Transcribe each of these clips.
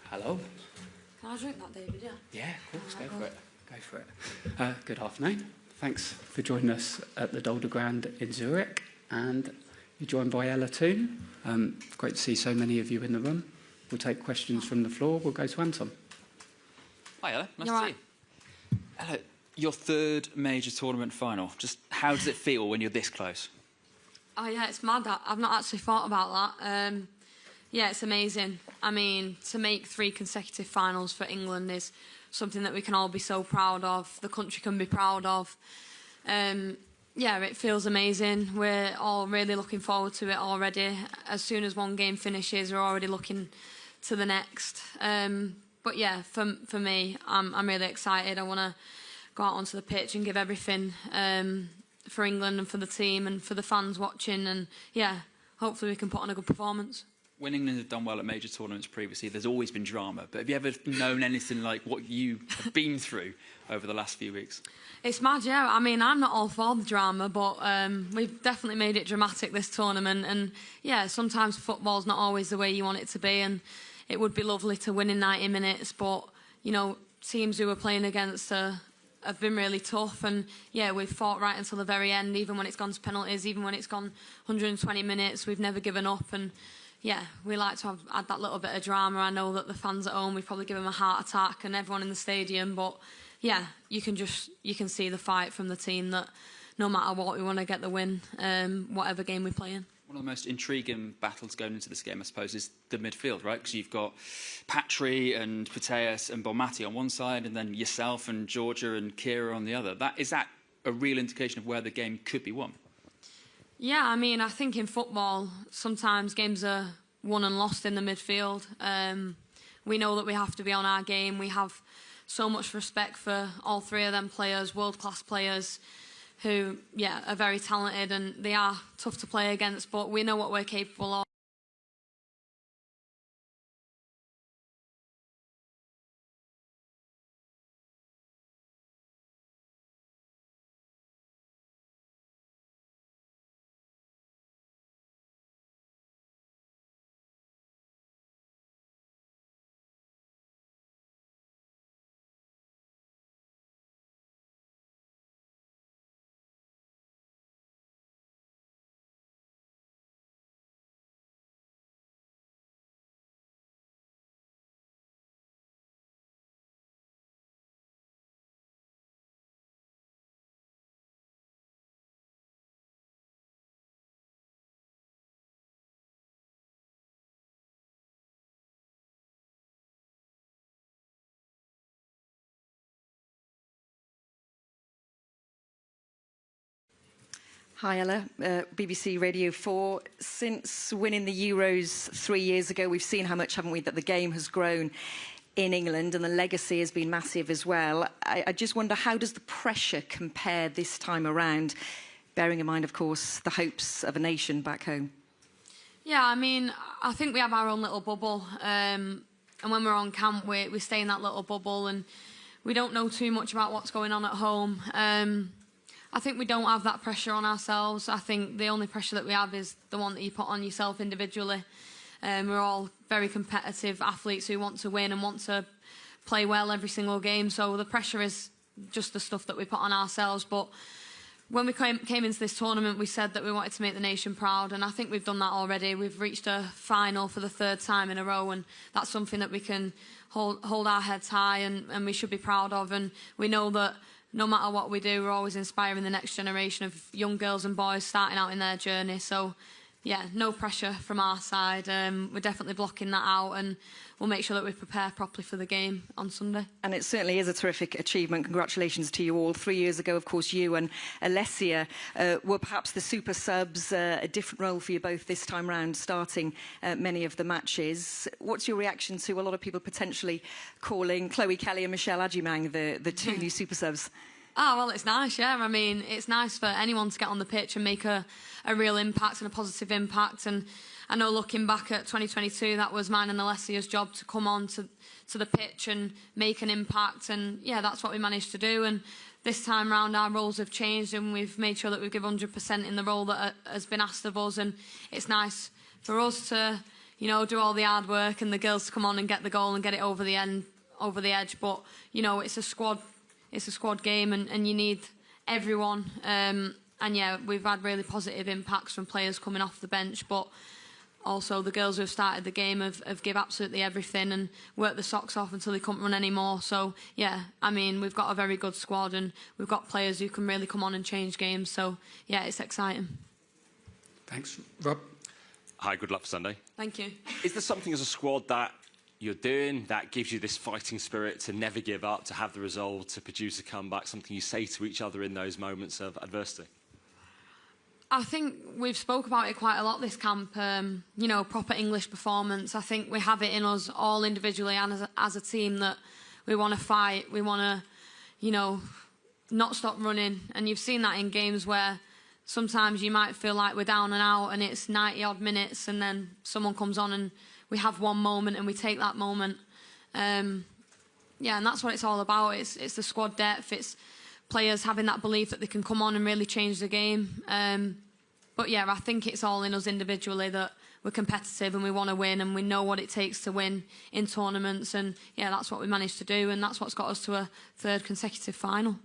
Hello. Can I drink that, David? Yeah. Yeah, of course. Go for it. Go for it. Good afternoon. Thanks for joining us at the Grand in Zurich, and you're joined by Ella Toone. Great to see so many of you in the room. We'll take questions from the floor. We'll go to Anton. Hi, Ella. Nice to see you. Ella, your third major tournament final. Just how does it feel when you're this close? Oh, yeah, it's mad. I've not actually thought about that. Yeah, it's amazing. I mean, to make 3 consecutive finals for England is something that we can all be so proud of. The country can be proud of. Yeah, it feels amazing. We're all really looking forward to it already. As soon as one game finishes, we're already looking to the next. But yeah, for me, I'm really excited. I want to go out onto the pitch and give everything for England and for the team and for the fans watching. And yeah, hopefully we can put on a good performance. When England have done well at major tournaments previously, there's always been drama. But have you ever known anything like what you have been through over the last few weeks? It's mad, yeah. I mean, I'm not all for the drama, but we've definitely made it dramatic this tournament. And yeah, sometimes football's not always the way you want it to be. And it would be lovely to win in 90 minutes. But, you know, teams who we're playing against have been really tough. And yeah, we've fought right until the very end, even when it's gone to penalties, even when it's gone 120 minutes. We've never given up. And yeah, we like to add that little bit of drama. I know that the fans at home, we probably give them a heart attack, and everyone in the stadium. But yeah, you can see the fight from the team that no matter what, we want to get the win, whatever game we play in. One of the most intriguing battles going into this game, I suppose, is the midfield, right? Because you've got Patry and Putellas and Bonmati on one side, and then yourself and Georgia and Kira on the other. Is that a real indication of where the game could be won? Yeah, I mean, I think in football, sometimes games are won and lost in the midfield. We know that we have to be on our game. We have so much respect for all 3 of them players, world-class players, who, yeah, are very talented, and they are tough to play against, but we know what we're capable of. Hi, Ella. BBC Radio 4. Since winning the Euros 3 years ago, we've seen how much, haven't we, that the game has grown in England, and the legacy has been massive as well. I just wonder, how does the pressure compare this time around, bearing in mind, of course, the hopes of a nation back home? Yeah, I mean, I think we have our own little bubble. And when we're on camp, we stay in that little bubble, and we don't know too much about what's going on at home. I think we don't have that pressure on ourselves. I think the only pressure that we have is the one that you put on yourself individually. We're all very competitive athletes who want to win and want to play well every single game. So the pressure is just the stuff that we put on ourselves. But when we came into this tournament, we said that we wanted to make the nation proud, and I think we've done that already. We've reached a final for the 3rd time in a row, and that's something that we can hold our heads high and we should be proud of. And we know that no matter what we do, we're always inspiring the next generation of young girls and boys starting out in their journey. So, yeah, no pressure from our side. We're definitely blocking that out, and we'll make sure that we prepare properly for the game on Sunday. And it certainly is a terrific achievement. Congratulations to you all. 3 years ago, of course, you and Alessia were perhaps the super subs, a different role for you both this time round, starting many of the matches. What's your reaction to a lot of people potentially calling Chloe Kelly and Michelle Agyemang the 2 new super subs? Oh, well, it's nice, yeah. I mean, it's nice for anyone to get on the pitch and make a real impact and a positive impact. And I know looking back at 2022, that was mine and Alessia's job to come on to the pitch and make an impact. And, yeah, that's what we managed to do. And this time round our roles have changed and we've made sure that we give 100% in the role that has been asked of us, and it's nice for us to, you know, do all the hard work and the girls to come on and get the goal and get it over the edge. But, you know, it's a squad game, and you need everyone. And yeah, we've had really positive impacts from players coming off the bench, but also the girls who have started the game have give absolutely everything and worked the socks off until they couldn't run anymore. So yeah, I mean, we've got a very good squad and we've got players who can really come on and change games. So yeah, it's exciting. Thanks. Rob? Hi, good luck for Sunday. Thank you. Is there something as a squad that you're doing that gives you this fighting spirit to never give up, to have the resolve to produce a comeback, something you say to each other in those moments of adversity? I think we've spoke about it quite a lot this camp, you know, proper English performance. I think we have it in us all individually and as a team that we want to fight, we want to, you know, not stop running. And you've seen that in games where sometimes you might feel like we're down and out and it's 90 odd minutes and then someone comes on and we have one moment and we take that moment. Yeah, and that's what it's all about. It's the squad depth, it's players having that belief that they can come on and really change the game. But yeah, I think it's all in us individually that we're competitive and we want to win and we know what it takes to win in tournaments, and yeah, that's what we managed to do, and that's what's got us to a third consecutive final.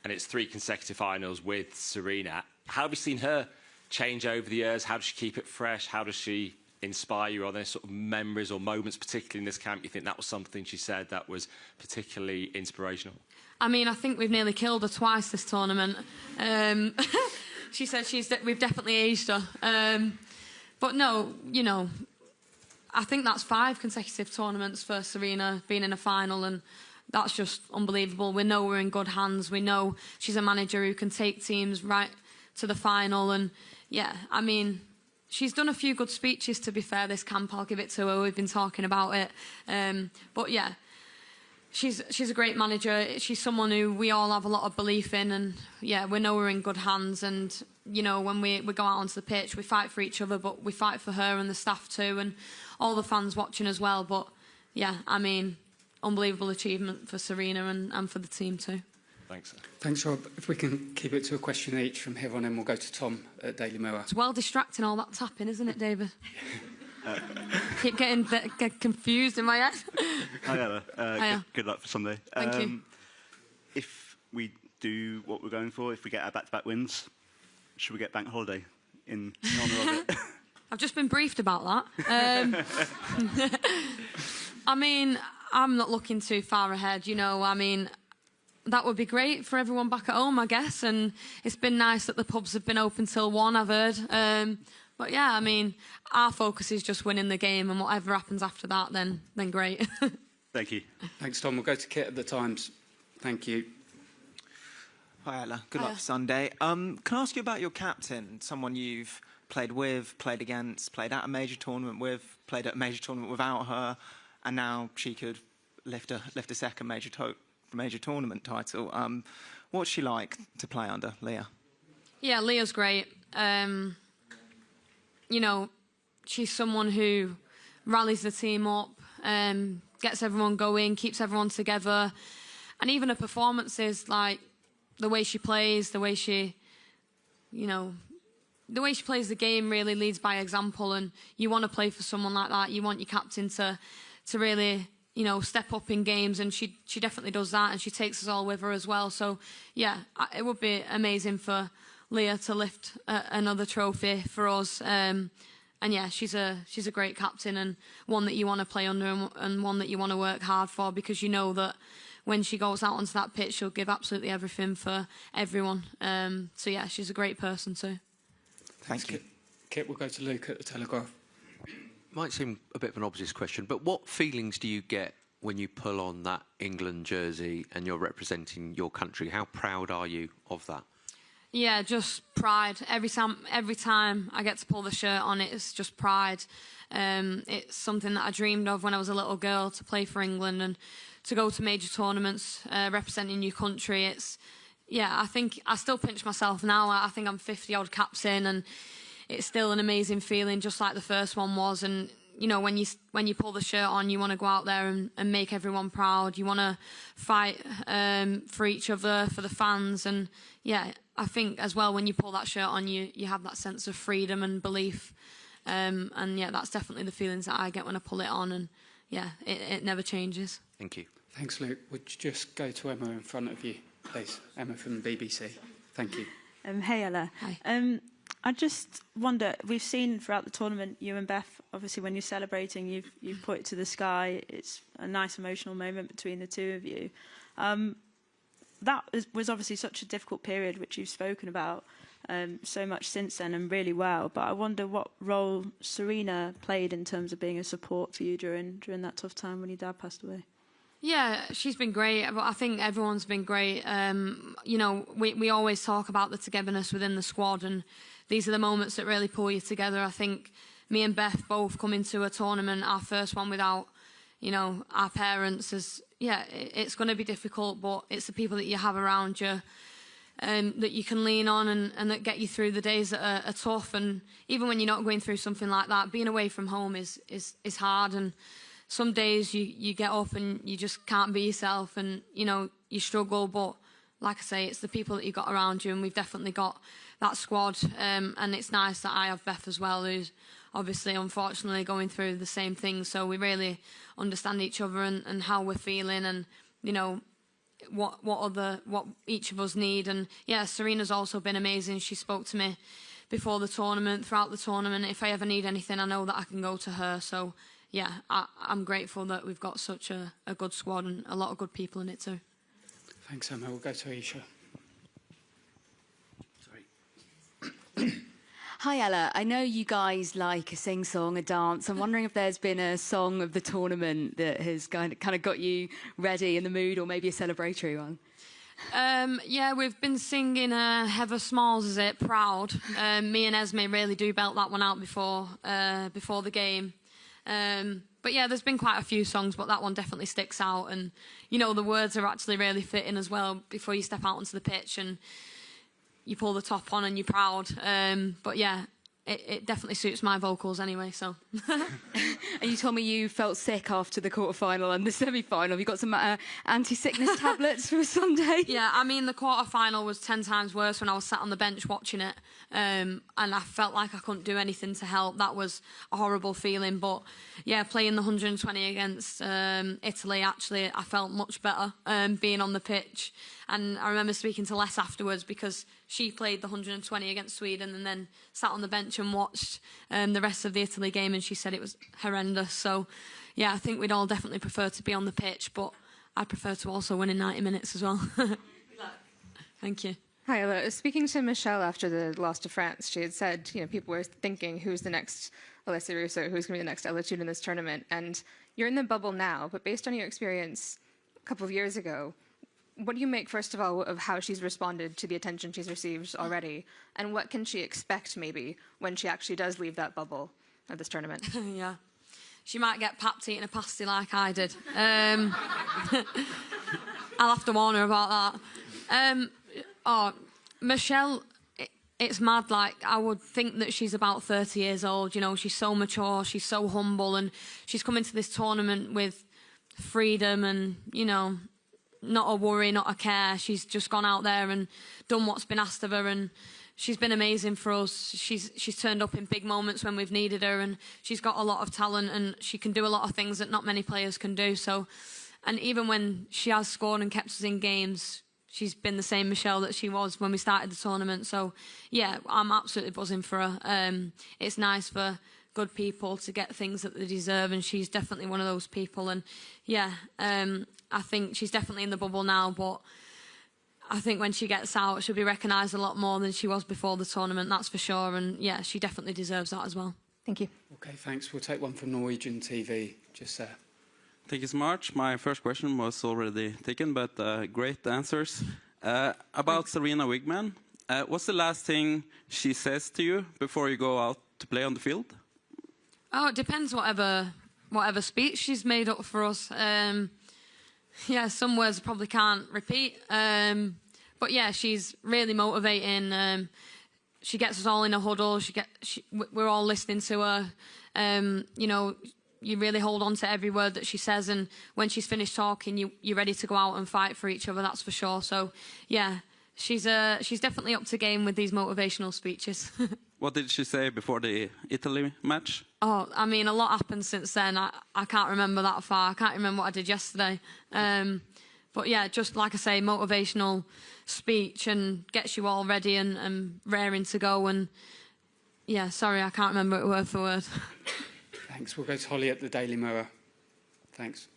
And it's 3 consecutive finals with Serena. How have you seen her change over the years? How does she keep it fresh? How does she inspire you? Are there sort of memories or moments, particularly in this camp, you think that was something she said that was particularly inspirational? I mean, I think we've nearly killed her twice this tournament. She said we've definitely aged her. But no, you know, I think that's 5 consecutive tournaments for Serena being in a final, and that's just unbelievable. We know we're in good hands. We know she's a manager who can take teams right to the final. And yeah, I mean, she's done a few good speeches, to be fair, this camp. I'll give it to her. We've been talking about it. But yeah, she's a great manager. She's someone who we all have a lot of belief in, and yeah, we know we're in good hands. And you know, when we go out onto the pitch, we fight for each other, but we fight for her and the staff too, and all the fans watching as well. But yeah, I mean, unbelievable achievement for Serena and for the team too. Thanks. Thanks, Rob. If we can keep it to a question each from here on in, we'll go to Tom at Daily Mirror. It's well distracting, all that tapping, isn't it, David? Keep getting confused in my head. Hi, Ella. Good luck for Sunday. Thank you. If we do what we're going for, if we get our back-to-back wins, should we get bank holiday in honour of it? I've just been briefed about that. I mean, I'm not looking too far ahead, you know. I mean, that would be great for everyone back at home, I guess. And it's been nice that the pubs have been open till 1, I've heard. But yeah, I mean, our focus is just winning the game, and whatever happens after that, then great. Thank you. Thanks, Tom. We'll go to Kit at the Times. Thank you. Hi, Ella. Good luck for Sunday. Can I ask you about your captain, someone you've played with, played against, played at a major tournament with, played at a major tournament without her, and now she could lift a second major tournament title. What's she like to play under, Leah? Yeah, Leah's great. You know, she's someone who rallies the team up, gets everyone going, keeps everyone together. And even her performances, like the way she plays, the way she, you know, the way she plays the game really leads by example. And you want to play for someone like that. You want your captain to really, you know, step up in games. And she definitely does that. And she takes us all with her as well. So, yeah, it would be amazing for Leah to lift another trophy for us. And yeah, she's a great captain, and one that you want to play under, and one that you want to work hard for, because you know that when she goes out onto that pitch, she'll give absolutely everything for everyone. So yeah, she's a great person too. Thank you. Kit, we'll go to Luke at the Telegraph. Might seem a bit of an obvious question, but what feelings do you get when you pull on that England jersey and you're representing your country? How proud are you of that? Yeah, just pride. Every time I get to pull the shirt on, it's just pride. It's something that I dreamed of when I was a little girl, to play for England and to go to major tournaments representing your country. I think I still pinch myself now. I think I'm 50 odd caps in, and it's still an amazing feeling, just like the first one was. And you know, when you pull the shirt on, you want to go out there and make everyone proud. You want to fight for each other, for the fans, and yeah, I think as well when you pull that shirt on, you have that sense of freedom and belief, and yeah, that's definitely the feelings that I get when I pull it on, and yeah, it never changes. Thank you. Thanks, Luke. Would you just go to Emma in front of you, please? Emma from the BBC. Thank you. Hey, Ella. Hi. I just wonder, we've seen throughout the tournament, you and Beth, obviously when you're celebrating, you've put it to the sky. It's a nice emotional moment between the two of you. Was obviously such a difficult period, which you've spoken about so much since then and really well. But I wonder what role Serena played in terms of being a support for you during that tough time when your dad passed away. Yeah, she's been great. I think everyone's been great. You know, we always talk about the togetherness within the squad, and these are the moments that really pull you together. I think me and Beth both come into a tournament, our first one without, you know, our parents. It's going to be difficult, but it's the people that you have around you that you can lean on and that get you through the days that are tough. And even when you're not going through something like that, being away from home is hard. And some days you get up and you just can't be yourself, and you know you struggle, but like I say, it's the people that you got around you, and we've definitely got that squad, and it's nice that I have Beth as well, who's obviously unfortunately going through the same thing, so we really understand each other and how we're feeling, and you know what each of us need. And yeah, Serena's also been amazing. She spoke to me before the tournament, throughout the tournament. If I ever need anything, I know that I can go to her. So yeah, I'm grateful that we've got such a good squad and a lot of good people in it too. Thanks, Emma. We'll go to Aisha. Hi, Ella. I know you guys like a sing-song, a dance. I'm wondering if there's been a song of the tournament that has kind of got you ready in the mood, or maybe a celebratory one. Yeah, we've been singing Heather Smalls' Is It, Proud. Me and Esme really do belt that one out before the game. But yeah, there's been quite a few songs, but that one definitely sticks out. And, you know, the words are actually really fitting as well before you step out onto the pitch and you pull the top on and you're proud. But yeah, it definitely suits my vocals anyway, so. And you told me you felt sick after the quarter-final and the semi-final. Have you got some anti-sickness tablets for Sunday? Yeah, I mean, the quarter-final was 10 times worse when I was sat on the bench watching it. And I felt like I couldn't do anything to help. That was a horrible feeling. But yeah, playing the 120 against Italy, actually, I felt much better being on the pitch. And I remember speaking to Les afterwards because she played the 120 against Sweden and then sat on the bench and watched the rest of the Italy game, and she said it was horrendous. So yeah, I think we'd all definitely prefer to be on the pitch, but I'd prefer to also win in 90 minutes as well. Thank you. Hi, Ella. Speaking to Michelle after the loss to France, she had said, you know, people were thinking, who's the next Alessia Russo, who's going to be the next Ella Toone in this tournament? And you're in the bubble now, but based on your experience a couple of years ago, what do you make, first of all, of how she's responded to the attention she's received already? And what can she expect, maybe, when she actually does leave that bubble of this tournament? Yeah. She might get papped eating a pasty like I did. I'll have to warn her about that. Michelle, it's mad. Like, I would think that she's about 30 years old. You know, she's so mature, she's so humble, and she's come into this tournament with freedom and, you know, not a worry, not a care. She's just gone out there and done what's been asked of her, and she's been amazing for us. She's turned up in big moments when we've needed her, and she's got a lot of talent, and she can do a lot of things that not many players can do. So, and even when she has scored and kept us in games, she's been the same Michelle that she was when we started the tournament. So, yeah, I'm absolutely buzzing for her. It's nice for good people to get things that they deserve, and she's definitely one of those people. And yeah, I think she's definitely in the bubble now, but I think when she gets out, she'll be recognised a lot more than she was before the tournament, that's for sure. And yeah, she definitely deserves that as well. Thank you. Okay, thanks. We'll take one from Norwegian TV, just there. Thank you so much. My first question was already taken, but great answers. About Serena Wigman, what's the last thing she says to you before you go out to play on the field? Oh, it depends whatever speech she's made up for us. Yeah, some words I probably can't repeat. But yeah, she's really motivating. she gets us all in a huddle. We're all listening to her. You know, you really hold on to every word that she says, and when she's finished talking, you're ready to go out and fight for each other. That's for sure. So, yeah, she's definitely up to game with these motivational speeches. What did she say before the Italy match? Oh, I mean, a lot happened since then. I can't remember that far. I can't remember what I did yesterday. But yeah, just like I say, motivational speech and gets you all ready and raring to go. And yeah, sorry, I can't remember it word for word. Thanks. We'll go to Holly at the Daily Mirror. Thanks.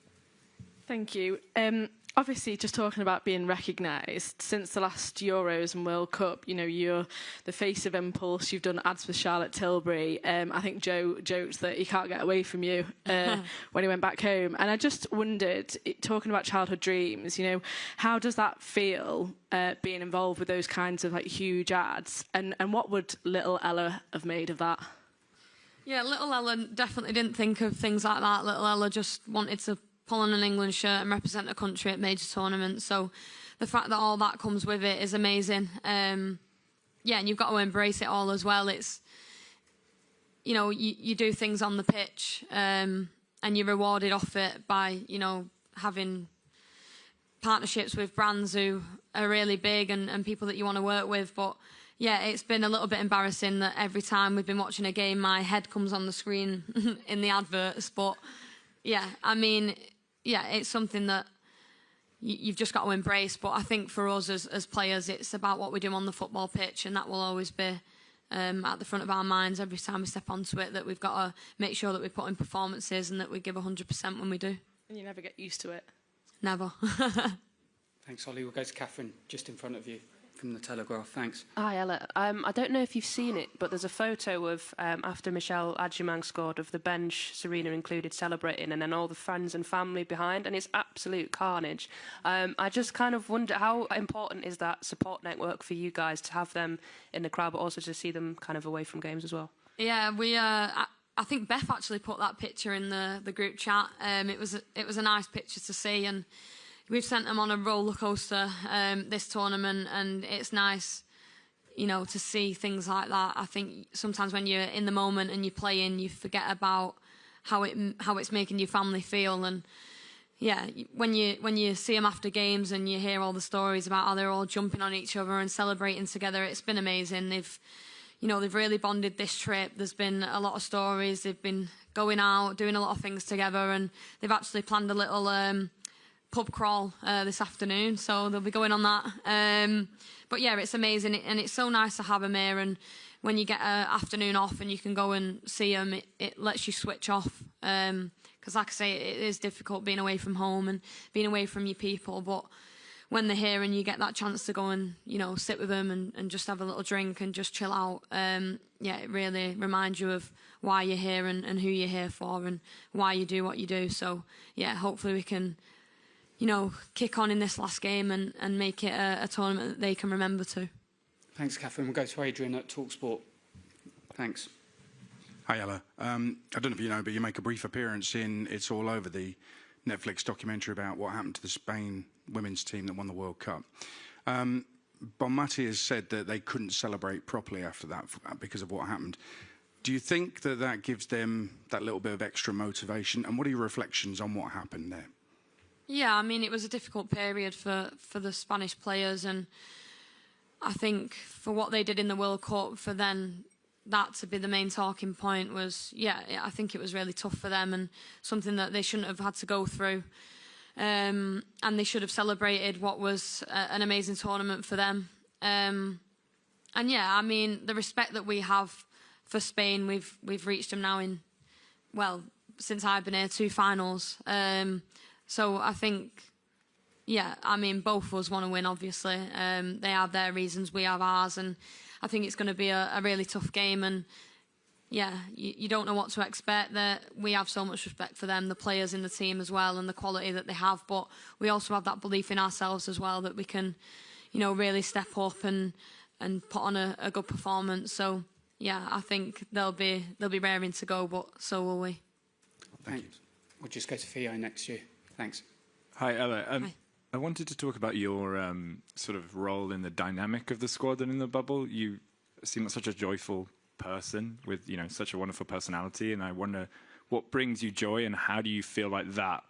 Thank you. Obviously, just talking about being recognised, since the last Euros and World Cup, you know, you're the face of Impulse, you've done ads for Charlotte Tilbury. I think Joe joked that he can't get away from you when he went back home. And I just wondered, talking about childhood dreams, you know, how does that feel, being involved with those kinds of like huge ads? And what would little Ella have made of that? Yeah, little Ella definitely didn't think of things like that. Little Ella just wanted to pull on an England shirt and represent a country at major tournaments. So the fact that all that comes with it is amazing. Yeah, and you've got to embrace it all as well. It's, you know, you do things on the pitch and you're rewarded off it by, you know, having partnerships with brands who are really big and people that you want to work with. But yeah, it's been a little bit embarrassing that every time we've been watching a game, my head comes on the screen in the adverts. But yeah, I mean, yeah, it's something that you've just got to embrace. But I think for us as players, it's about what we do on the football pitch, and that will always be at the front of our minds every time we step onto it, that we've got to make sure that we put in performances and that we give 100% when we do. And you never get used to it? Never. Thanks, Holly. We'll go to Catherine, just in front of you, from the Telegraph. Thanks. Hi, Ella. I don't know if you've seen it, but there's a photo of, after Michelle Adjumang scored, of the bench, Serena included, celebrating, and then all the friends and family behind, and it's absolute carnage. I just kind of wonder, how important is that support network for you guys to have them in the crowd, but also to see them kind of away from games as well? Yeah, I think Beth actually put that picture in the group chat. It was a nice picture to see, and we've sent them on a roller coaster this tournament, and it's nice, you know, to see things like that. I think sometimes when you're in the moment and you're playing, you forget about how it's making your family feel. And yeah, when you see them after games and you hear all the stories about how they're all jumping on each other and celebrating together, it's been amazing. They've really bonded this trip. There's been a lot of stories. They've been going out, doing a lot of things together, and they've actually planned a little pub crawl this afternoon, so they'll be going on that. But yeah, it's amazing, and it's so nice to have them here. And when you get an afternoon off and you can go and see them, it lets you switch off. Because like I say, it is difficult being away from home and being away from your people. But when they're here and you get that chance to go and, you know, sit with them and just have a little drink and just chill out, yeah, it really reminds you of why you're here and who you're here for and why you do what you do. So yeah, hopefully we can, you know, kick on in this last game and make it a tournament that they can remember too. Thanks, Catherine. We'll go to Adrian at TalkSport. Thanks. Hi, Ella. I don't know if you know, but you make a brief appearance in It's All Over, the Netflix documentary about what happened to the Spain women's team that won the World Cup. Bonmati has said that they couldn't celebrate properly after that because of what happened. Do you think that that gives them that little bit of extra motivation? And what are your reflections on what happened there? Yeah, I mean, it was a difficult period for the Spanish players, and I think for what they did in the World Cup, for then that to be the main talking point was, yeah, I think it was really tough for them and something that they shouldn't have had to go through. And they should have celebrated what was an amazing tournament for them. And yeah, I mean, the respect that we have for Spain, we've reached them now in, well, since I've been here, 2 finals. So I think, yeah, I mean, both of us want to win, obviously. They have their reasons, we have ours, and I think it's going to be a really tough game. And yeah, you don't know what to expect. We have so much respect for them, the players in the team as well, and the quality that they have. But we also have that belief in ourselves as well that we can, you know, really step up and put on a good performance. So yeah, I think they'll be raring to go, but so will we. Thanks. We'll just go to Theo next year. Thanks. Hi, Ella. Hi. I wanted to talk about your sort of role in the dynamic of the squad and in the bubble. You seem like such a joyful person with, you know, such a wonderful personality. And I wonder what brings you joy, and how do you feel like that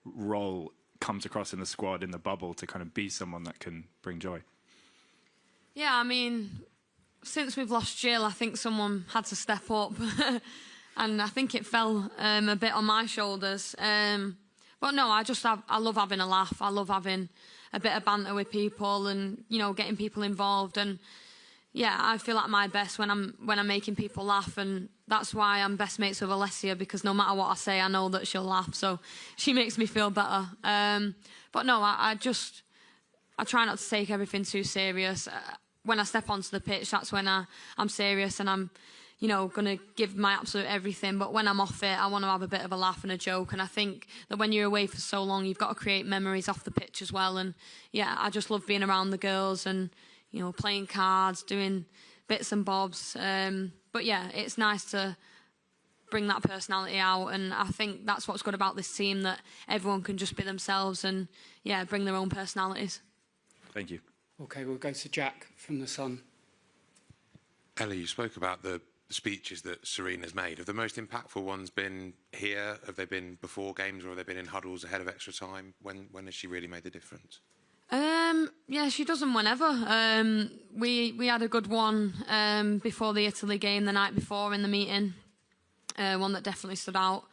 role comes across in the squad, in the bubble, to kind of be someone that can bring joy? Yeah, I mean, since we've lost Jill, I think someone had to step up. And I think it fell a bit on my shoulders. But no, I love having a laugh. I love having a bit of banter with people and, you know, getting people involved. And yeah, I feel at my best when I'm making people laugh, and that's why I'm best mates with Alessia, because no matter what I say, I know that she'll laugh. So she makes me feel better. But no, I try not to take everything too serious. When I step onto the pitch, that's when I'm serious and I'm, you know, going to give my absolute everything. But when I'm off it, I want to have a bit of a laugh and a joke. And I think that when you're away for so long, you've got to create memories off the pitch as well. And yeah, I just love being around the girls and, you know, playing cards, doing bits and bobs. But yeah, it's nice to bring that personality out. And I think that's what's good about this team, that everyone can just be themselves and, yeah, bring their own personalities. Thank you. Okay, we'll go to Jack from The Sun. Ella, you spoke about the speeches that Serena's made. Have the most impactful ones been here? Have they been before games, or have they been in huddles ahead of extra time? When has she really made the difference? Yeah, she does them whenever. We had a good one before the Italy game the night before in the meeting, one that definitely stood out.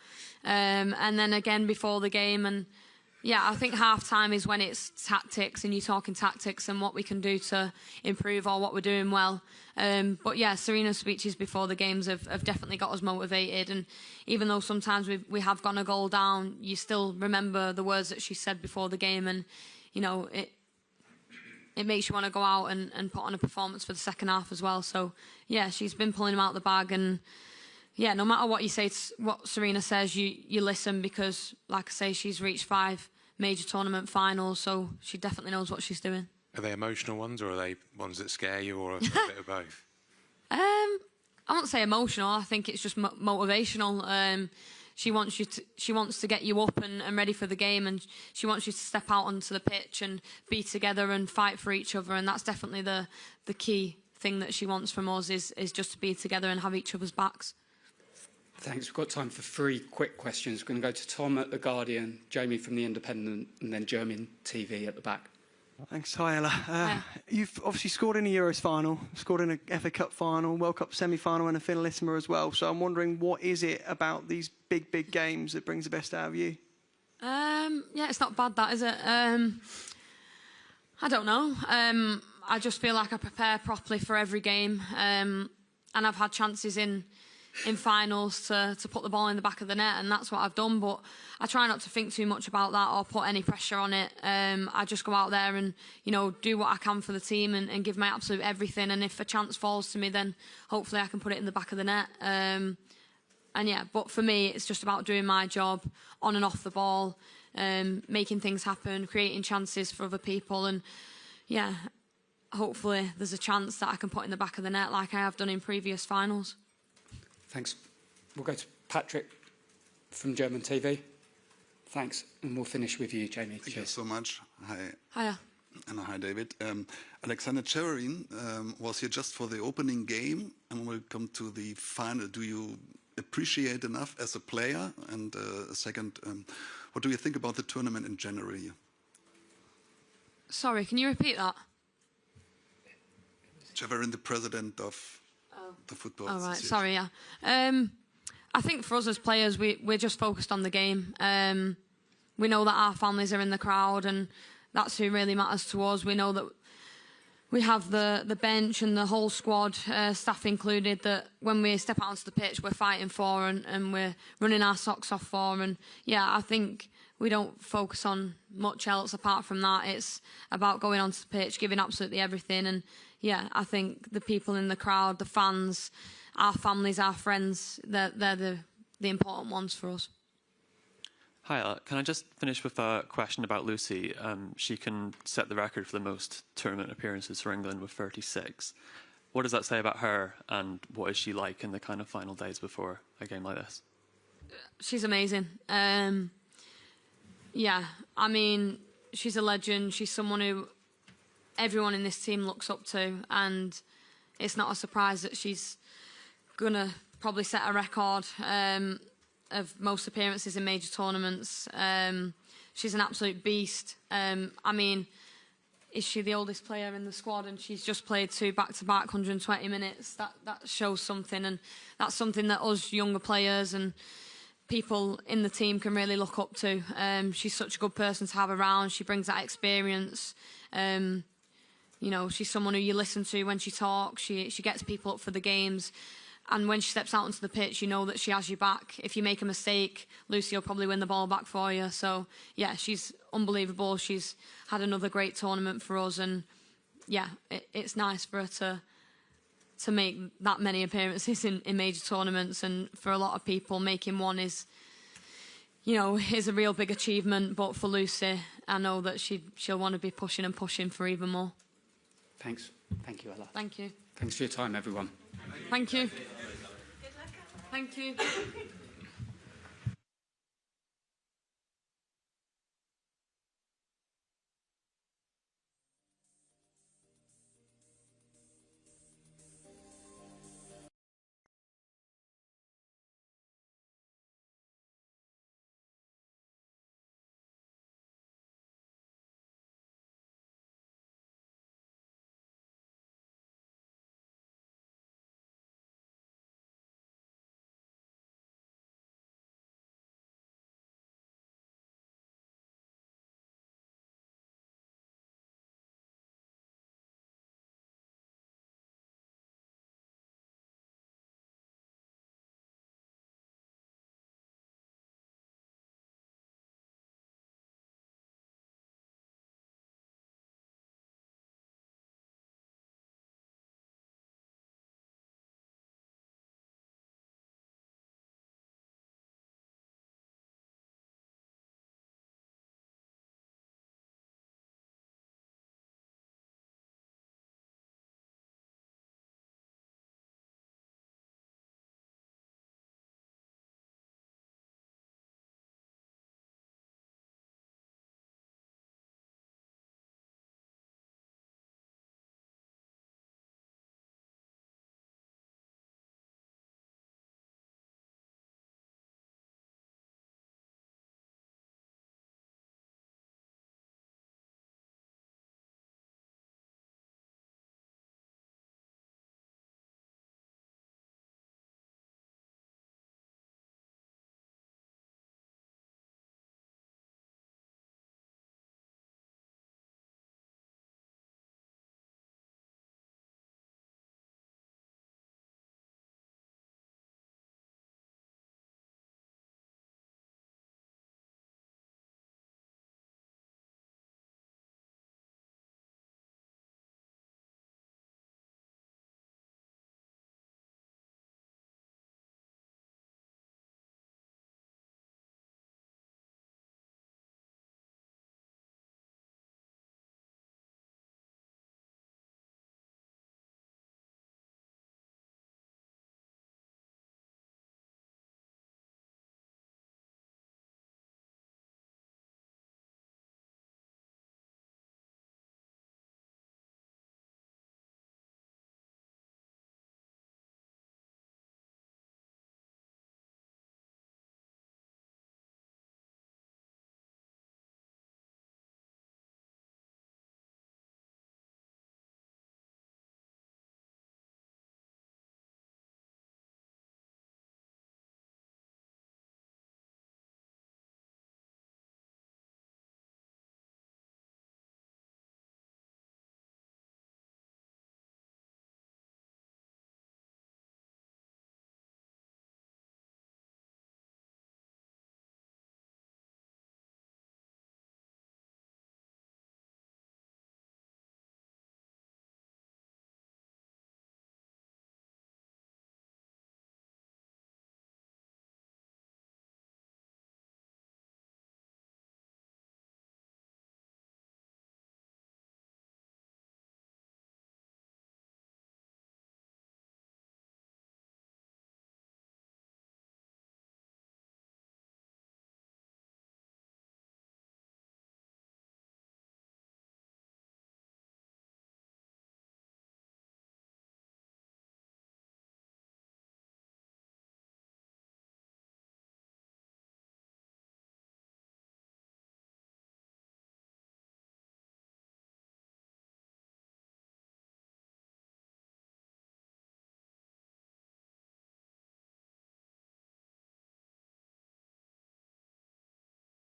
And then again before the game. And yeah, I think half-time is when it's tactics and you're talking tactics and what we can do to improve or what we're doing well. But yeah, Serena's speeches before the games have definitely got us motivated. And even though sometimes we have gone a goal down, you still remember the words that she said before the game. And, you know, it makes you want to go out and put on a performance for the second half as well. So yeah, she's been pulling them out the bag. And yeah, no matter what you say, what Serena says, you listen, because, like I say, she's reached 5 major tournament finals, so she definitely knows what she's doing. Are they emotional ones, or are they ones that scare you, or a bit of both? I won't say emotional. I think it's just motivational. She wants to get you up and ready for the game, and she wants you to step out onto the pitch and be together and fight for each other. And that's definitely the key thing that she wants from us is just to be together and have each other's backs. Thanks. We've got time for 3 quick questions. We're going to go to Tom at The Guardian, Jamie from The Independent, and then German TV at the back. Thanks. Hi, Ella. You've obviously scored in a Euros final, scored in a FA Cup final, World Cup semi-final and a finalissima as well. So I'm wondering, what is it about these big games that brings the best out of you? Yeah, it's not bad, that, is it? I don't know. I just feel like I prepare properly for every game. And I've had chances in finals to put the ball in the back of the net, and that's what I've done. But I try not to think too much about that or put any pressure on it. I just go out there and, you know, do what I can for the team and give my absolute everything. And if a chance falls to me, then hopefully I can put it in the back of the net. And yeah, but for me, it's just about doing my job on and off the ball, making things happen, creating chances for other people. And yeah, hopefully there's a chance that I can put in the back of the net like I have done in previous finals. Thanks. We'll go to Patrick from German TV. Thanks. And we'll finish with you, Jamie. Thank you so much. Hi. Hiya. And hi, David. Alexander Cheverin was here just for the opening game, and we'll come to the final. Do you appreciate enough as a player? And second, what do you think about the tournament in January? Sorry, can you repeat that? Cheverin, the president of the football association. Sorry, yeah. I think for us as players, we're just focused on the game. We know that our families are in the crowd, and that's who really matters to us. We know that we have the bench and the whole squad, staff included, that when we step out onto the pitch, we're fighting for and we're running our socks off for. And yeah, I think we don't focus on much else apart from that. It's about going onto the pitch, giving absolutely everything. And yeah, I think the people in the crowd, the fans, our families, our friends, they're the important ones for us. Hi, can I just finish with a question about Lucy? She can set the record for the most tournament appearances for England with 36. What does that say about her, and what is she like in the kind of final days before a game like this? She's amazing. Yeah, I mean, she's a legend. She's someone who everyone in this team looks up to, and it's not a surprise that she's gonna probably set a record of most appearances in major tournaments. She's an absolute beast. I mean, is she the oldest player in the squad, and she's just played 2 back-to-back 120 minutes? That shows something, and that's something that us younger players and people in the team can really look up to. She's such a good person to have around. She brings that experience. You know, she's someone who you listen to when she talks. She gets people up for the games. And when she steps out onto the pitch, you know that she has your back. If you make a mistake, Lucy will probably win the ball back for you. So, yeah, she's unbelievable. She's had another great tournament for us. And, yeah, it's nice for her to make that many appearances in major tournaments. And for a lot of people, making one is, you know, is a real big achievement. But for Lucy, I know that she'll want to be pushing and pushing for even more. Thanks. Thank you, Ella. Thank you. Thanks for your time, everyone. Thank you. Thank you.